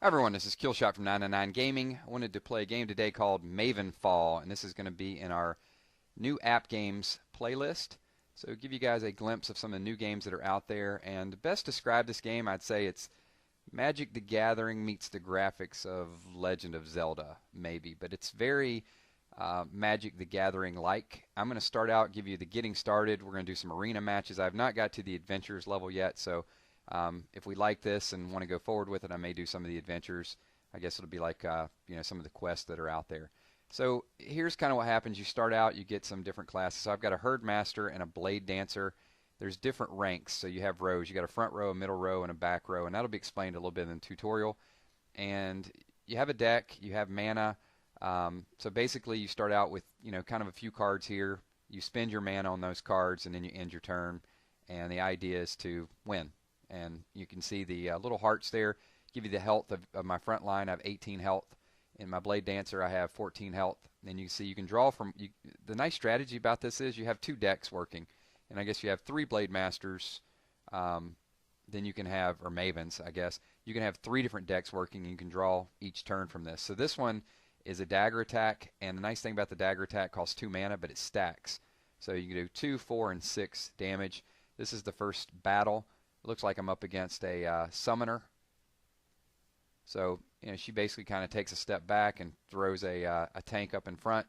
Hi everyone, this is Killshot from 999 Gaming. I wanted to play a game today called Mavenfall, and this is going to be in our new app games playlist. So give you guys a glimpse of some of the new games that are out there. And to best describe this game, I'd say it's Magic the Gathering meets the graphics of Legend of Zelda, maybe. But it's very Magic the Gathering-like. I'm going to start out, give you the getting started. We're going to do some arena matches. I've not got to the adventures level yet, so if we like this and want to go forward with it, I may do some of the adventures. I guess it'll be like some of the quests that are out there. So here's kind of what happens. You start out, you get some different classes. So I've got a Herd Master and a Blade Dancer. There's different ranks, so you have rows. You got a front row, a middle row, and a back row, and that'll be explained a little bit in the tutorial. And you have a deck, you have mana. So basically, you start out with kind of a few cards here. You spend your mana on those cards, and then you end your turn. And the idea is to win. And you can see the little hearts there give you the health of my front line. I have 18 health. In my Blade Dancer, I have 14 health. And you can see you can draw from. The nice strategy about this is you have two decks working. And I guess you have three Blade Masters. Then you can have, or Mavens, I guess. You can have three different decks working. And you can draw each turn from this. So this one is a dagger attack. And the nice thing about the dagger attack costs 2 mana, but it stacks. So you can do 2, 4, and 6 damage. This is the first battle. It looks like I'm up against a summoner. So she basically kind of takes a step back and throws a tank up in front.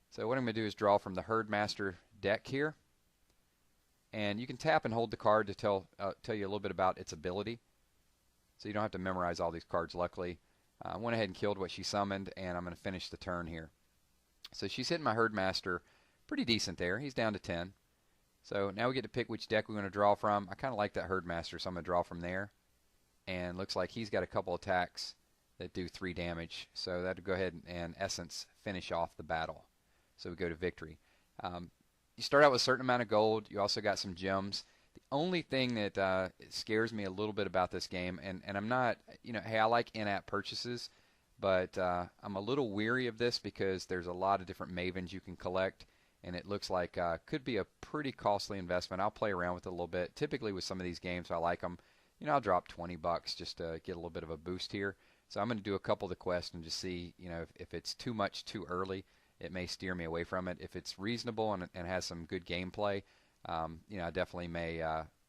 So what I'm going to do is draw from the Herd Master deck here. And you can tap and hold the card to tell you a little bit about its ability. So you don't have to memorize all these cards, luckily. I went ahead and killed what she summoned, and I'm going to finish the turn here. So she's hitting my Herd Master pretty decent there. He's down to 10. So now we get to pick which deck we're going to draw from. I kind of like that Herd Master, so I'm going to draw from there. And looks like he's got a couple attacks that do 3 damage. So that'll go ahead and, in essence, finish off the battle. So we go to victory. You start out with a certain amount of gold. You also got some gems. The only thing that scares me a little bit about this game, and I'm not, hey, I like in-app purchases, but I'm a little weary of this because there's a lot of different Mavens you can collect. And it looks like could be a pretty costly investment. I'll play around with it a little bit. Typically with some of these games, I like them. I'll drop $20 just to get a little bit of a boost here. So I'm going to do a couple of the quests and just see, if it's too much too early, it may steer me away from it. If it's reasonable and has some good gameplay, I definitely may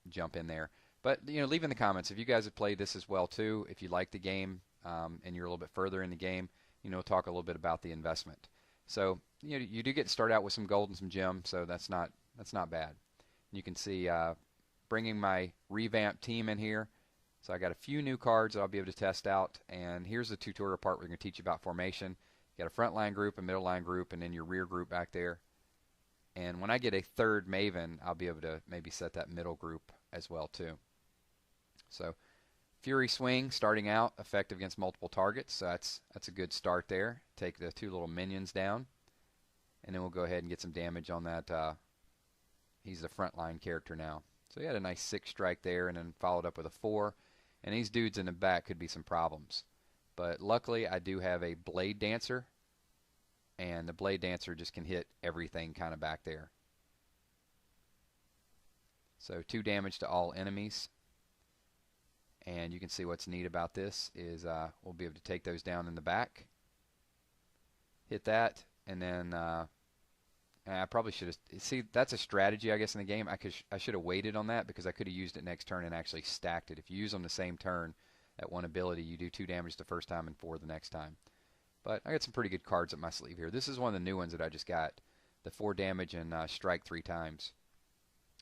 jump in there. But leave in the comments if you guys have played this as well too. If you like the game and you're a little bit further in the game, we'll talk a little bit about the investment. So you do get to start out with some gold and some gems, so that's not bad. You can see bringing my revamped team in here. So I got a few new cards that I'll be able to test out, and here's the tutorial part where we're going to teach you about formation. You got a front line group, a middle line group, and then your rear group back there. And when I get a third Maven, I'll be able to maybe set that middle group as well too. So Fury Swing starting out, effective against multiple targets, so that's a good start there. Take the 2 little minions down, and then we'll go ahead and get some damage on that. He's the frontline character now. So he had a nice 6 strike there, and then followed up with a 4. And these dudes in the back could be some problems. But luckily, I do have a Blade Dancer, and the Blade Dancer just can hit everything kind of back there. So 2 damage to all enemies. And you can see what's neat about this is we'll be able to take those down in the back. Hit that, and then I probably should have. See, that's a strategy, I guess, in the game. I should have waited on that because I could have used it next turn and actually stacked it. If you use on the same turn at one ability, you do 2 damage the first time and 4 the next time. But I got some pretty good cards up my sleeve here. This is one of the new ones that I just got. The 4 damage and strike 3 times.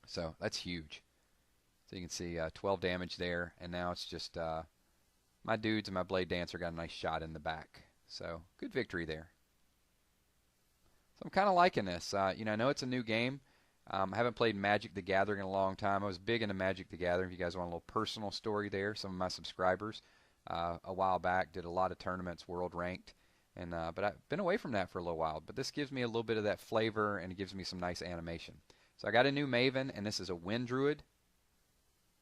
So that's huge. So you can see 12 damage there, and now it's just my dudes and my Blade Dancer got a nice shot in the back. So good victory there. So I'm kind of liking this. I know it's a new game. I haven't played Magic the Gathering in a long time. I was big into Magic the Gathering. If you guys want a little personal story there, some of my subscribers a while back did a lot of tournaments, world ranked, and but I've been away from that for a little while. But this gives me a little bit of that flavor, and it gives me some nice animation. So I got a new Maven, and this is a Wind Druid.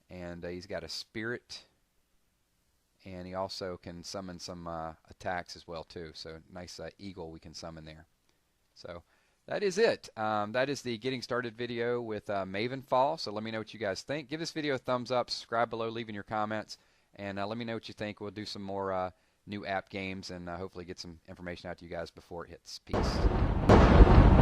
And he's got a Spirit, and he also can summon some attacks as well too. So nice eagle we can summon there. So that is it. That is the getting started video with Mavenfall. So let me know what you guys think. Give this video a thumbs up, subscribe below, leave in your comments, and let me know what you think. We'll do some more new app games and hopefully get some information out to you guys before it hits. Peace.